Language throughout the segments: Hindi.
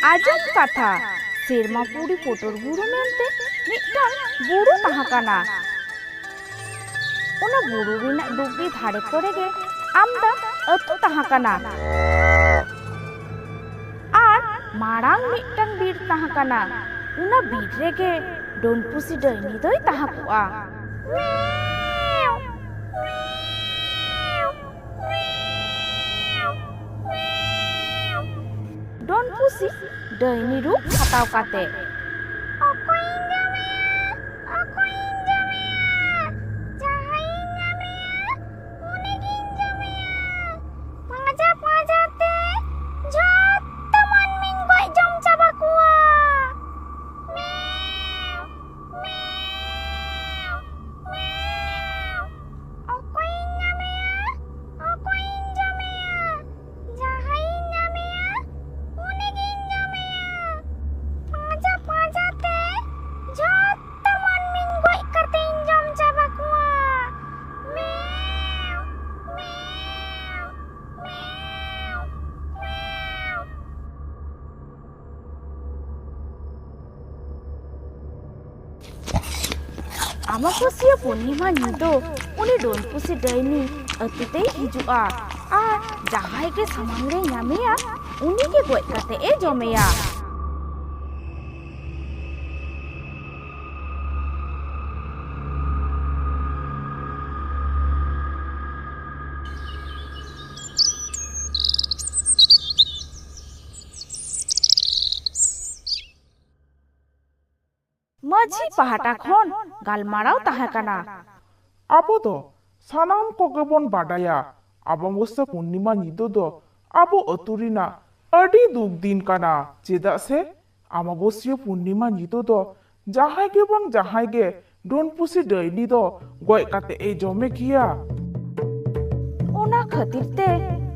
ᱟᱸᱡᱚᱢ ᱠᱟᱛᱷᱟ ᱥᱮᱨᱢᱟ ᱯᱩᱨᱤ ᱯᱚᱴᱚᱨ ᱵᱩᱨᱩ ᱢᱮᱱᱛᱮ ᱢᱤᱫᱴᱟᱝ ᱵᱩᱨᱩ ᱛᱟᱦᱮᱸ ᱠᱟᱱᱟ। ᱚᱱᱟ ᱵᱩᱨᱩ ᱨᱮᱱᱟᱜ ᱰᱩᱜᱤ ᱫᱷᱟᱨᱮ ᱠᱚᱨᱮ ᱜᱮ ᱟᱢᱫᱟ ᱟᱹᱛᱩ ᱛᱟᱦᱮᱸ ᱠᱟᱱᱟ। ᱟᱨ ᱢᱟᱲᱟᱝ ᱢᱤᱫᱴᱟᱝ ᱵᱤᱨ ᱛᱟᱦᱮᱸ ᱠᱟᱱᱟ। ᱚᱱᱟ ᱵᱤᱨ ᱨᱮᱜᱮ ᱰᱚᱱᱯᱩᱥᱤ ᱰᱟᱹᱭᱱᱤ ᱫᱚᱭ ᱛᱟᱦᱮᱸ ᱠᱚᱜᱼᱟ। ᱰᱚᱱᱯᱩᱥᱤ ᱰᱟᱹᱭᱱᱤ ᱨᱩᱯ ᱦᱟᱛᱟᱣ ᱠᱟᱛᱮ अमाबस्या पूर्णिमा ᱧᱤᱫᱟᱹ उनी डोनपुसी डायनी अतुते हिजुआ और जहां के सामान रे ᱧᱟᱢᱮᱭᱟ उनी के गोय काते ए जमेया। माझी पहाटा खन गालमाराव ताहे काना। आबो दो सानाम कोगे बोन बाडाया अमाबस्या पूर्णिमा ᱧᱤᱫᱟᱹ दो आबो अतु रिना अडी दुख दिन काना चेदा से अमाबस्या पूर्णिमा ᱧᱤᱫᱟᱹ दो जहाय गे बांग जहाय गे डोनपुसी डायनी दो गोय काते ए जमे किया। ओना खातिर ते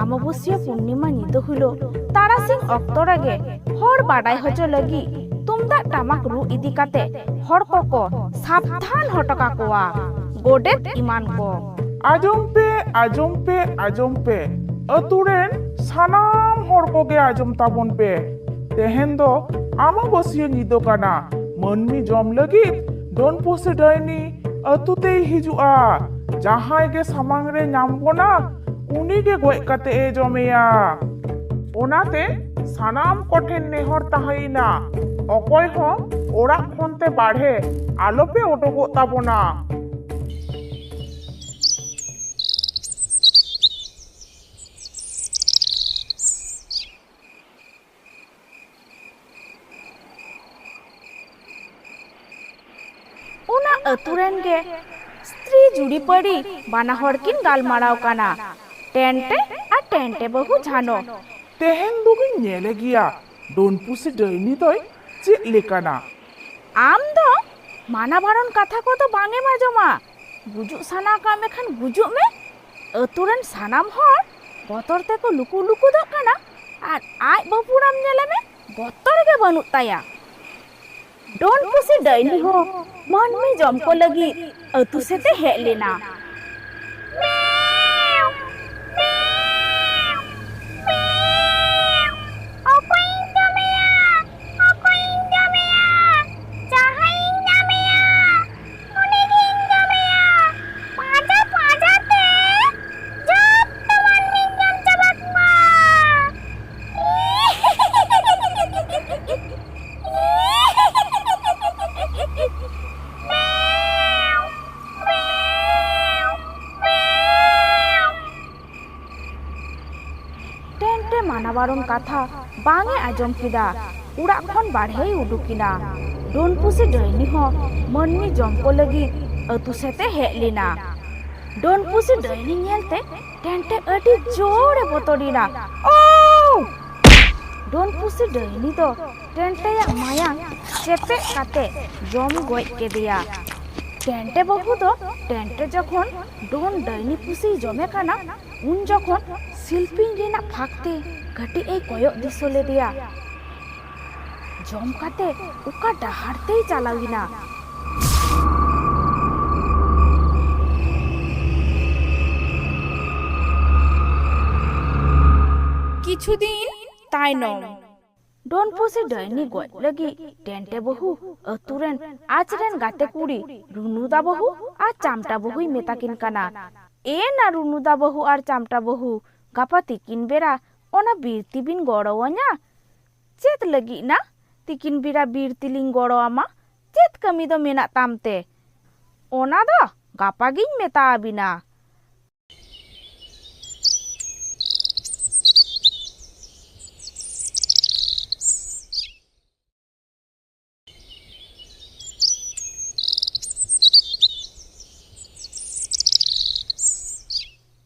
अमाबस्या पूर्णिमा ᱧᱤᱫᱟᱹ हिलो तारासिंग अक्तो रगे हर बाडाय हजो लगी तुमदा टामाक रू इदी काते हर को सावधान हटका कोआ गोडेत इमान को। आजम पे अतुरेन सानाम हर कोगे आजम ताबन पे तेहेन दो अमाबस्या ᱧᱤᱫᱟᱹ काना मनमी जम लगी डोनपुसी डायनी अतुते हिजुआ जहाय गे सामांग रे नाम बोना उनी गे गोय काते ए जमेया। ओनाते सानाम कोठेन नेहर ताहाइना अकय हो ओड़ा खनते बाढ़े आलोपे ओटोगो ताबोना। ओना अतुरेन गे स्त्री जुड़ी पड़ी बाना हर किन गालमाराव काना टेंटे आ टेंटे बहु झानो। तेहेन दुगिन नेले गिया डोनपुसी डायनी दोय चेद लेकाना। आम दो माना बारन कथा को तो बांगे माजोमा गुजुक साना कामे खान गुजुक में अतुरेन सानाम हर बतर ते को लुकु लुकु दो काना आर आज बापुराम नेले में बतर के बनुत ताया। डोनपुसी डायनी हो मन में जम को लगी अतु से ते हेज लेना। मानाबारन कथा बांगे आजम किदा उड़ा खन बाढ़े उडुकिना। डोनपुसी डायनी हो मनमी जम को लगी अतु सेते हेज लेना। डोनपुसी डायनी नेलते टेंटे अडी जोरे बतोरिना। ओ डोनपुसी डायनी तो टेंटे या मायांग चेपे काते जम गोय केदिया। टेंटे बहु तो टेंटे जखन डोन डायनी पुसी जमे काना उन जखन शिल्पिन रेना फाकते घटी ए कोयो दिसो ले दिया। जम काते उका डहारते ही चालाविना। किछु दिन तायनम डोनपुसी डयनी गज लगी टेंटे बहु अतुरेन आचरेन गाते कुड़ी रुनुदा बहु और चामटा बहु मेताकिन काना ए ना रुनुदा बहु और चामटा बहु गापा तिकिन बेरा ओना बीरती बिन गड़ोवanya चेत लगी ना तिकिन बेरा बीरती लिंग गड़ोआमा चेत कमी दो मेना तामते ओना दो गापा गिन मेता आबिना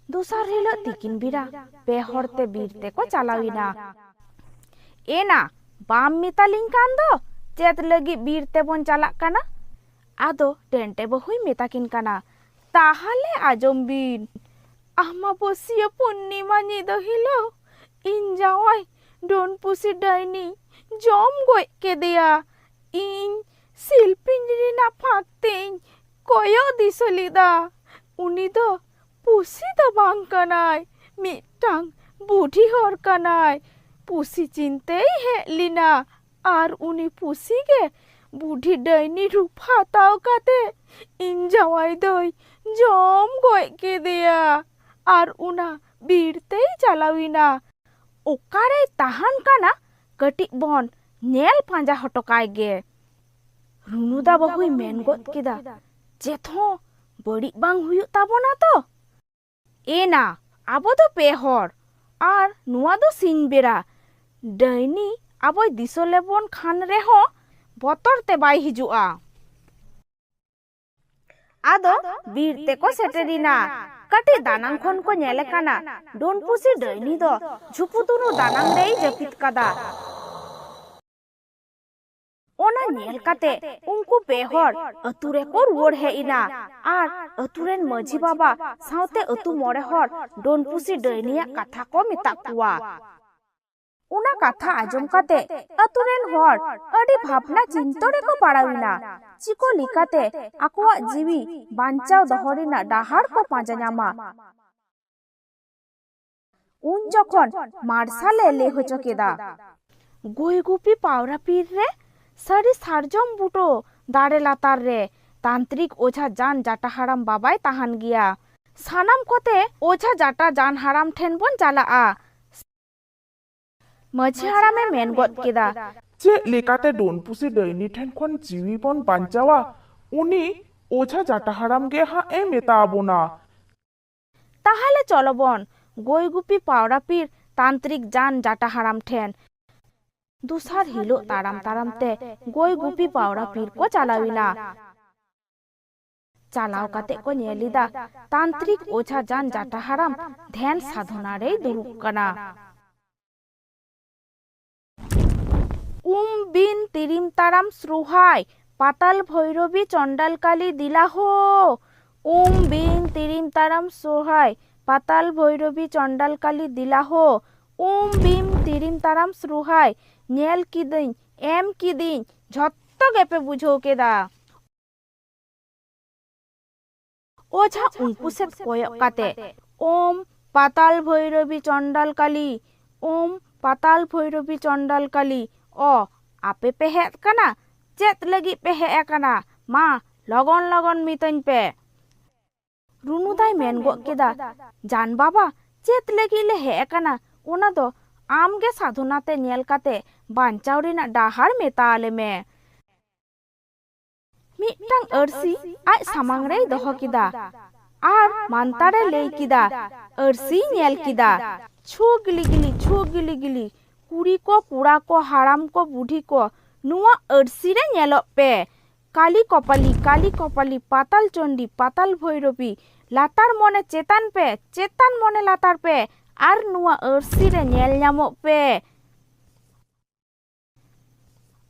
दूसर हिलो तिकिन बिरा पे हरते बीरते को चलाविना एना बाम मितालिंग कान दो चेत लगी बीरते बोन चलाक काना आदो टेंटे बहुई मेताकिन काना ताहले आजम बिन अमाबस्या पूर्णिमा निदो हिलो इन जावाई डोनपुसी डायनी जम गय केदेया इन सिलपिंजरी ना फाकतें कोयो दिसलिदा उनी दो पुसी दा बांग कनाय मिटांग बुढ़ी हर कनाय pussy Chinte hey Leena are उनी पुसी के बुढ़ी डायनी रूप हाताव काते इन जवाई दई जम गय के दिया आर उना बीरते चलाविना ओकारे ताहान काना कटिक बन नेल पांजा हटकाय गे रुनुदा बहुई मेन गद किदा जेथो बड़ी बांग हुयु ताबोना तो एना आबो दो पे हर आर नुआ दो सिंग बेरा डायनी आबो दिसोले बोन खान रेहो बतर ते बाई हिजुआ आदो बीरते को सेटेरिना कटी दानांग खन को नेले काना डोनपुसी डायनी दो झुपुतुनु दानांग रेई जपित कादा ओना नेल काते उनको पेहर अतुरे को रुवर हे इना आर अतुरेन मझी बाबा साउते अतु मोरे हर डोनपुसी डायनिया कथा को मिता कुआ उना कथा आजम काते अतुरेन हर अडी भावना चिंतरे को पाड़ाविना चिको लिकाते आकुआ जीवी बांचाव दहरिना डाहार को पांजा ᱧᱟᱢᱟ उन जखन मार्शाले ले होचो केदा गोयगुपी पावरा पीर रे सारी सारजम बुटो दाड़े लातार रे तांत्रिक ओझा जान जाटा हाराम बाबाय ताहान गिया सानाम कोते ओझा जाटा जान हाराम ठेन बोन चालाआ मझी हारामे मेन गद केदा चे लेकाते डोनपुसी डायनी ठेन खन जीवी बोन बांचावा उनी ओझा जाटा हाराम गे हा ए मेता आबोना ताहाले चलो बोन गोयगुपी पावरा पीर तांत्रिक जान जाटा हाराम ठेन दूसर हिलो ताराम तारामते गोय गुपी पावरा पीर को चलाविना चालाव काते को नेलिदा तांत्रिक ओझा जान जाटा हाराम ध्यान साधना रे दुरुब कना बिन तिरिम ताराम श्रुहाय पाताल भैरवी चंडाल काली दिला हो बिन तिरिम ताराम श्रुहाय पाताल भैरवी चंडाल काली दिला हो बिम तिरिम ताराम श्रुहाय नेल किदिन एम किदिन झत्तो गेपे बुझो केदा ओझा उनको से कोयक काते ओम पाताल भैरवी चंडाल काली ओम पाताल भैरवी चंडाल काली ओ आपे पे हेत कना चेत लगी पे हे कना मा लगन लगन मितन पे रुनुदाय मेन गो केदा जान बाबा चेत लगी ले हे कना ओना दो आमगे साधनाते नेल काते बांचाव रेना डाहार मेता आले मे मिटांग अरसी आज सामांग रे दोहो किदा आर मानतारे ले किदा अरसी नेल किदा छो गिली गिली कुड़ी को कुड़ा को हाराम को बूढ़ी को नुआ अरसी रे नेलो पे काली कपाली पाताल चंडी पाताल भैरवी लातार मने चेतान मने लातार पे आर नुआ अरसी रे नेल ᱧᱟᱢᱚᱜ पे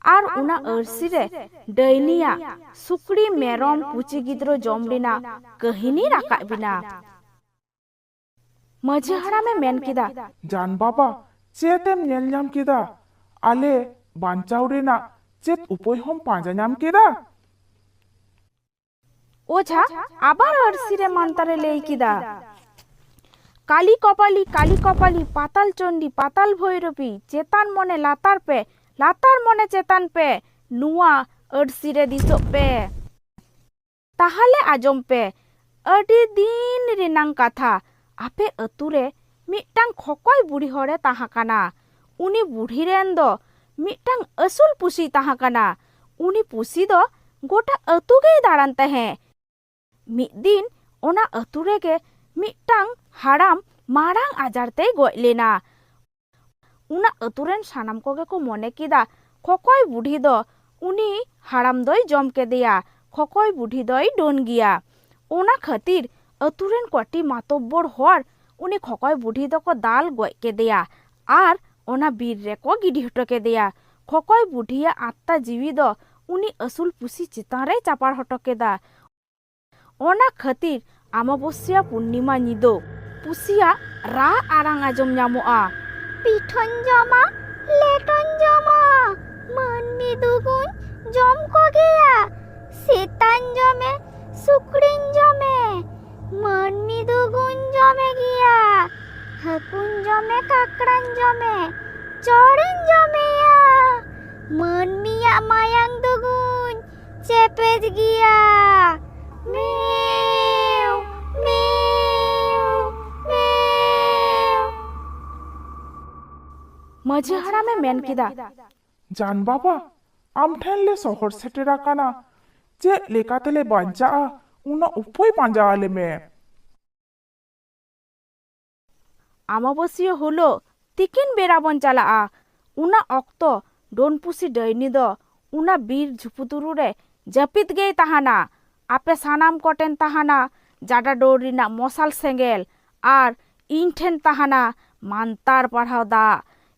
आर उना अरसी रे डायनिया सुकड़ी मेरम पुची गिद्रो जम रेना कहिनी राकाब बिना मझी हारामे मेन किदा जान बाबा चेतेम नेल ᱧᱟᱢ केदा आले बांचाव रेना चेत उपाय हम पांजा ᱧᱟᱢ केदा ओझा आबार अरसी रे मानतारे लेई किदा काली कपाली पाताल चंडी पाताल भैरवी चेतान मने लातार पे latar mone chetan pe nuwa arssi re disok pe. Tahale ajom pe adi din renang katha ape ature mitang khokoi buri hore tahakana. Uni buri ren do mitang asul pusi tahakana. Uni pusi do gota atu ge daran tahe. Mid din ona atu rege mitang haram marang ajar te goj lena. Una aturen sanam koge ko mone kida khokoi budi do uni haram doi jom kedeya. Khokoi budi doi don giya. Ona khatir aturen koti matobbor hor uni khokoi budi do ko dal goj kedeya. Ar ona bir re ko gidi hoto kedeya. Khokoi budiya atta jiwi do uni asul pusi chitan re chapar hoto keda. Ona khatir amabosya purnima nido pusia ra arang ajom nyamoa. Piton joma leton joma manmi dugun jom ko geya. Setan jome sukrin jome manmi dugun jome giya. Hakun jome kakran jome chorin jome ya. Manmi ya mayang dugun cepet giya. Meow, meow, meow. माझी हरामे मेन किदा जान बाबा आम ठेन ले शहर सेटेरा काना जे लेकातले बांचा उना उपोय पांजा आले में अमाबस्या हलो तिकिन बेराबन चला उना अक्तो डोनपुसी डैनी दो उना बीर झुपुतुरु रे जपित गई ताहाना आपे सानाम कोटेन ताहाना जाडा डोरिना मसाल सेंगेल आर इन ठेन ताहाना मानतार पढ़ाव दा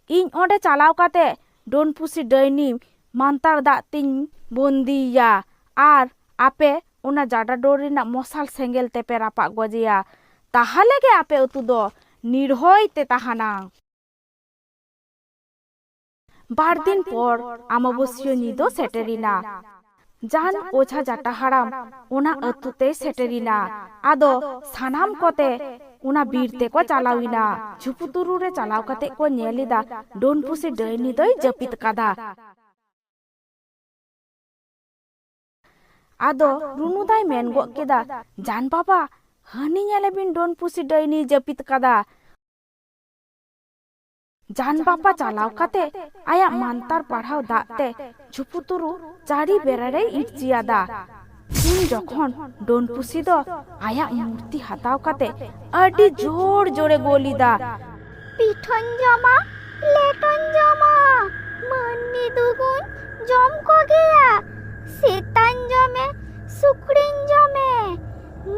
इन ओंडे चालाव काते डोनपुसी डैनी मानतार दा तिन बंदिया आर आपे उना जाडा डोरिना मसाल सेंगेल तेपे रापा गजिया ताहाले गे आपे उतु दो निर्भय ते ताहाना बार दिन पर अमाबस्या निदो सेटेरिना जान ओझा जाटा हाराम उना अतुते सेटेरिना आदो सानाम कोते उना बीरते को चालाविना झुपुतुरु रे चालाव कते को नेलिदा डोनपुसी डैनी दोय जपित कादा आदो रुनुदाय मेन गो केदा जान बाबा हनी नेले बिन डोनपुसी डैनी जपित कादा जान बापा चालाव कते आया मानतार पढ़ाव दाते झुपुतुरु चारी बेरारे इटचियादा इन जखन डोनपुसी दो आया मूर्ति हताव कते अडी जोर जोरे गोलीदा पिठन जमा लेटन जमा मन्नी दुगुन जम को गया सेतान जमे सुकरिन जमे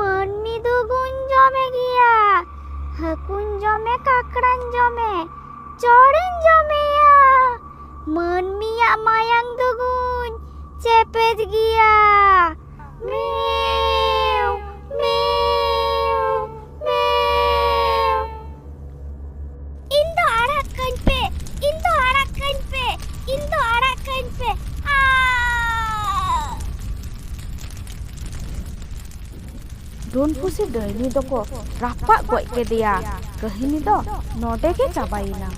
मन्नी दुगुन जमे गया हकुन जमे काकड़ान जमे chorin jome ya manmi ya mayang dugun cepet giya meow meow meow indo arakan pe डोनपुसी डैनी दो को रापा गoj के दिया कहिनी दो नोडे के चाबाइना।